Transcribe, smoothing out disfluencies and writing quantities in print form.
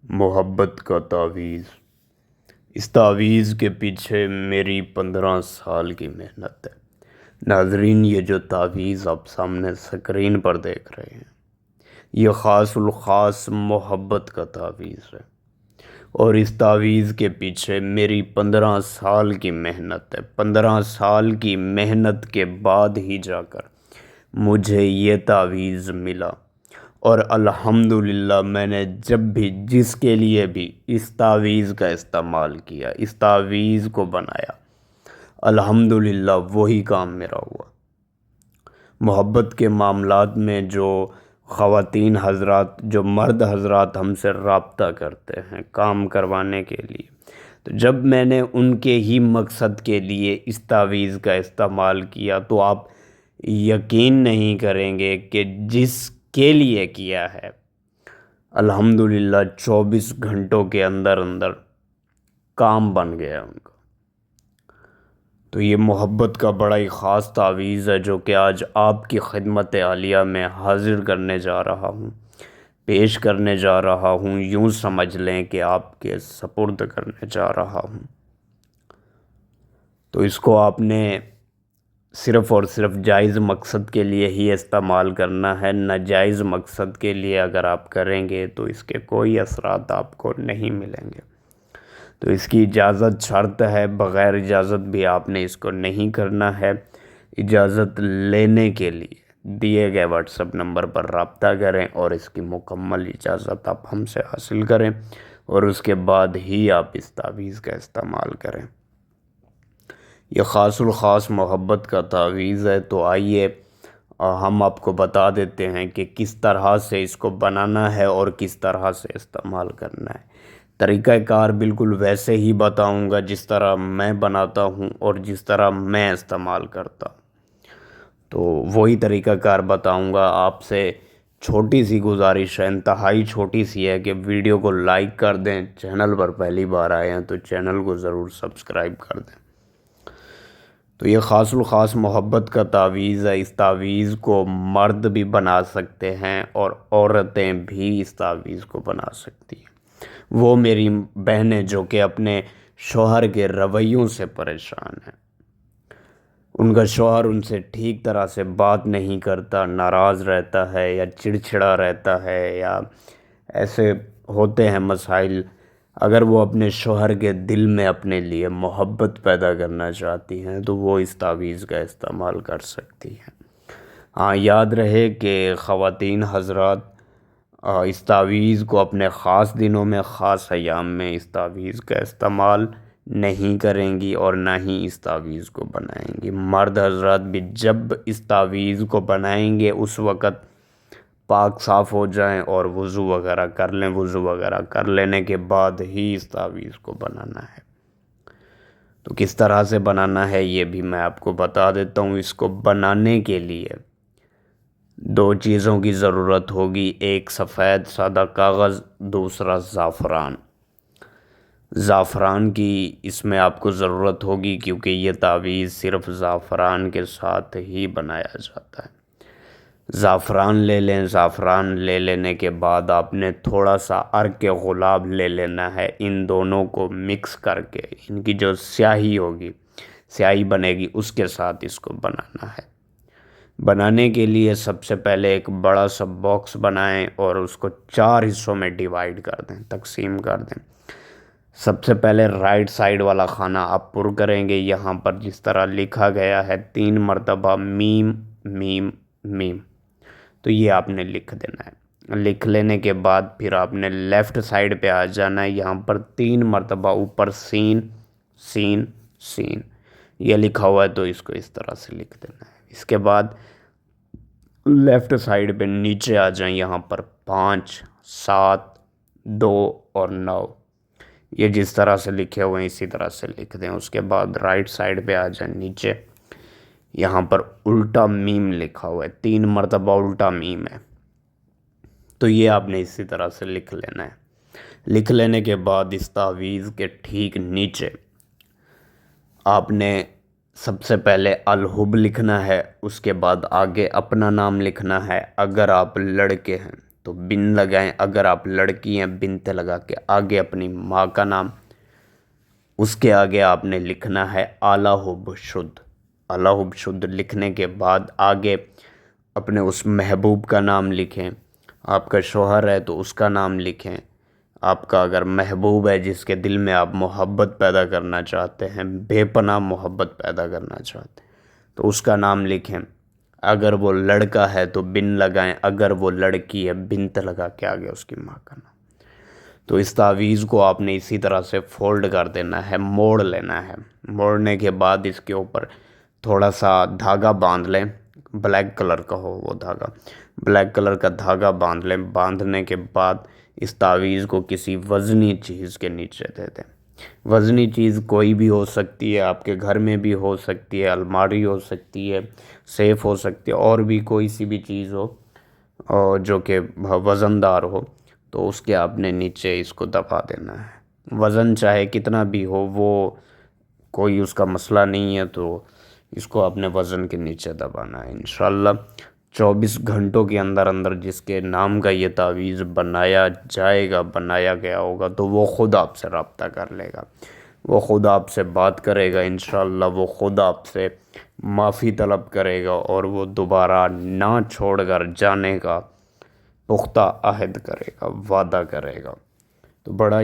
محبت کا تعویذ۔ اس تعویذ کے پیچھے میری 15 سال کی محنت ہے۔ ناظرین، یہ جو تعویذ آپ سامنے سکرین پر دیکھ رہے ہیں، یہ خاص الخاص محبت کا تعویذ ہے، اور اس تعویذ کے پیچھے میری 15 سال کی محنت ہے۔ 15 سال کی محنت کے بعد ہی جا کر مجھے یہ تعویذ ملا، اور الحمدللہ میں نے جب بھی جس کے لیے بھی اس تعویذ کا استعمال کیا، اس تعویذ کو بنایا، الحمدللہ وہی کام میرا ہوا۔ محبت کے معاملات میں جو خواتین حضرات، جو مرد حضرات ہم سے رابطہ کرتے ہیں کام کروانے کے لیے، تو جب میں نے ان کے ہی مقصد کے لیے اس تعویذ کا استعمال کیا تو آپ یقین نہیں کریں گے کہ جس کے لیے کیا ہے، الحمدللہ 24 گھنٹوں کے اندر کام بن گیا ان کا۔ تو یہ محبت کا بڑا ہی خاص تعویذ ہے جو کہ آج آپ کی خدمت عالیہ میں حاضر کرنے جا رہا ہوں، پیش کرنے جا رہا ہوں، یوں سمجھ لیں کہ آپ کے سپرد کرنے جا رہا ہوں۔ تو اس کو آپ نے صرف اور صرف جائز مقصد کے لیے ہی استعمال کرنا ہے، ناجائز مقصد کے لیے اگر آپ کریں گے تو اس کے کوئی اثرات آپ کو نہیں ملیں گے۔ تو اس کی اجازت شرط ہے، بغیر اجازت بھی آپ نے اس کو نہیں کرنا ہے۔ اجازت لینے کے لیے دیے گئے واٹس ایپ نمبر پر رابطہ کریں اور اس کی مکمل اجازت آپ ہم سے حاصل کریں، اور اس کے بعد ہی آپ اس تعویذ کا استعمال کریں۔ یہ خاص الخاص محبت کا تعویذ ہے، تو آئیے ہم آپ کو بتا دیتے ہیں کہ کس طرح سے اس کو بنانا ہے اور کس طرح سے استعمال کرنا ہے۔ طریقہ کار بالکل ویسے ہی بتاؤں گا جس طرح میں بناتا ہوں اور جس طرح میں استعمال کرتا ہوں، تو وہی طریقہ کار بتاؤں گا۔ آپ سے چھوٹی سی گزارش ہے، انتہائی چھوٹی سی ہے، کہ ویڈیو کو لائک کر دیں، چینل پر پہلی بار آئے ہیں تو چینل کو ضرور سبسکرائب کر دیں۔ تو یہ خاص الخاص محبت کا تعویذ ہے۔ اس تعویذ کو مرد بھی بنا سکتے ہیں اور عورتیں بھی اس تعویذ کو بنا سکتی ہیں۔ وہ میری بہنیں جو کہ اپنے شوہر کے رویوں سے پریشان ہیں، ان کا شوہر ان سے ٹھیک طرح سے بات نہیں کرتا، ناراض رہتا ہے یا چڑچڑا رہتا ہے، یا ایسے ہوتے ہیں مسائل، اگر وہ اپنے شوہر کے دل میں اپنے لیے محبت پیدا کرنا چاہتی ہیں تو وہ اس تعویذ کا استعمال کر سکتی ہیں۔ ہاں، یاد رہے کہ خواتین حضرات اس تعویذ کو اپنے خاص دنوں میں، خاص ایام میں اس تعویذ کا استعمال نہیں کریں گی اور نہ ہی اس تعویذ کو بنائیں گی۔ مرد حضرات بھی جب اس تعویذ کو بنائیں گے اس وقت پاک صاف ہو جائیں اور وضو وغیرہ کر لیں۔ وضو وغیرہ کر لینے کے بعد ہی اس تعویذ کو بنانا ہے۔ تو کس طرح سے بنانا ہے یہ بھی میں آپ کو بتا دیتا ہوں۔ اس کو بنانے کے لیے 2 چیزوں کی ضرورت ہوگی، ایک سفید سادہ کاغذ، دوسرا زعفران۔ زعفران کی اس میں آپ کو ضرورت ہوگی کیونکہ یہ تعویذ صرف زعفران کے ساتھ ہی بنایا جاتا ہے۔ زعفران لے لیں۔ زعفران لے لینے کے بعد آپ نے تھوڑا سا عرق گلاب لے لینا ہے۔ ان دونوں کو مکس کر کے ان کی جو سیاہی ہوگی، سیاہی بنے گی، اس کے ساتھ اس کو بنانا ہے۔ بنانے کے لیے سب سے پہلے ایک بڑا سا باکس بنائیں اور اس کو 4 حصوں میں ڈیوائیڈ کر دیں، تقسیم کر دیں۔ سب سے پہلے رائٹ سائیڈ والا خانہ آپ پر کریں گے۔ یہاں پر جس طرح لکھا گیا ہے 3 مرتبہ میم میم میم، تو یہ آپ نے لکھ دینا ہے۔ لکھ لینے کے بعد پھر آپ نے لیفٹ سائیڈ پہ آ جانا ہے۔ یہاں پر 3 مرتبہ اوپر سین سین سین یہ لکھا ہوا ہے، تو اس کو اس طرح سے لکھ دینا ہے۔ اس کے بعد لیفٹ سائیڈ پہ نیچے آ جائیں، یہاں پر 5 7 2 اور 9، یہ جس طرح سے لکھے ہوئے ہیں اسی طرح سے لکھ دیں۔ اس کے بعد رائٹ سائیڈ پہ آ جائیں نیچے، یہاں پر الٹا میم لکھا ہوا ہے، 3 مرتبہ الٹا میم ہے، تو یہ آپ نے اسی طرح سے لکھ لینا ہے۔ لکھ لینے کے بعد اس تعویذ کے ٹھیک نیچے آپ نے سب سے پہلے الحب لکھنا ہے، اس کے بعد آگے اپنا نام لکھنا ہے۔ اگر آپ لڑکے ہیں تو بن لگائیں، اگر آپ لڑکی ہیں بنت لگا کے آگے اپنی ماں کا نام، اس کے آگے آپ نے لکھنا ہے اعلیٰ و بشد، اعلیٰ و بشد لکھنے کے بعد آگے اپنے اس محبوب کا نام لکھیں، آپ کا شوہر ہے تو اس کا نام لکھیں، آپ کا اگر محبوب ہے جس کے دل میں آپ محبت پیدا کرنا چاہتے ہیں، بے پناہ محبت پیدا کرنا چاہتے ہیں، تو اس کا نام لکھیں، اگر وہ لڑکا ہے تو بن لگائیں، اگر وہ لڑکی ہے بنت لگا کے آگے اس کی ماں کا نام۔ تو اس تعویذ کو آپ نے اسی طرح سے فولڈ کر دینا ہے، موڑ لینا ہے، موڑنے کے بعد اس کے اوپر تھوڑا سا دھاگا باندھ لیں، بلیک کلر کا ہو وہ دھاگا، بلیک کلر کا دھاگا باندھ لیں، باندھنے کے بعد اس تعویذ کو کسی وزنی چیز کے نیچے دے دیں۔ وزنی چیز کوئی بھی ہو سکتی ہے، آپ کے گھر میں بھی ہو سکتی ہے، الماری ہو سکتی ہے، سیف ہو سکتی ہے، اور بھی کوئی سی بھی چیز ہو اور جو کہ وزن دار ہو، تو اس کے آپ نے نیچے اس کو دبا دینا ہے۔ وزن چاہے کتنا بھی ہو، وہ کوئی اس کا مسئلہ نہیں ہے، تو اس کو اپنے وزن کے نیچے دبانا ہے۔ انشاءاللہ 24 گھنٹوں کے اندر اندر جس کے نام کا یہ تعویذ بنایا جائے گا، بنایا گیا ہوگا، تو وہ خود آپ سے رابطہ کر لے گا، وہ خود آپ سے بات کرے گا، انشاءاللہ وہ خود آپ سے معافی طلب کرے گا، اور وہ دوبارہ نہ چھوڑ کر جانے کا پختہ عہد کرے گا، وعدہ کرے گا۔ تو بڑا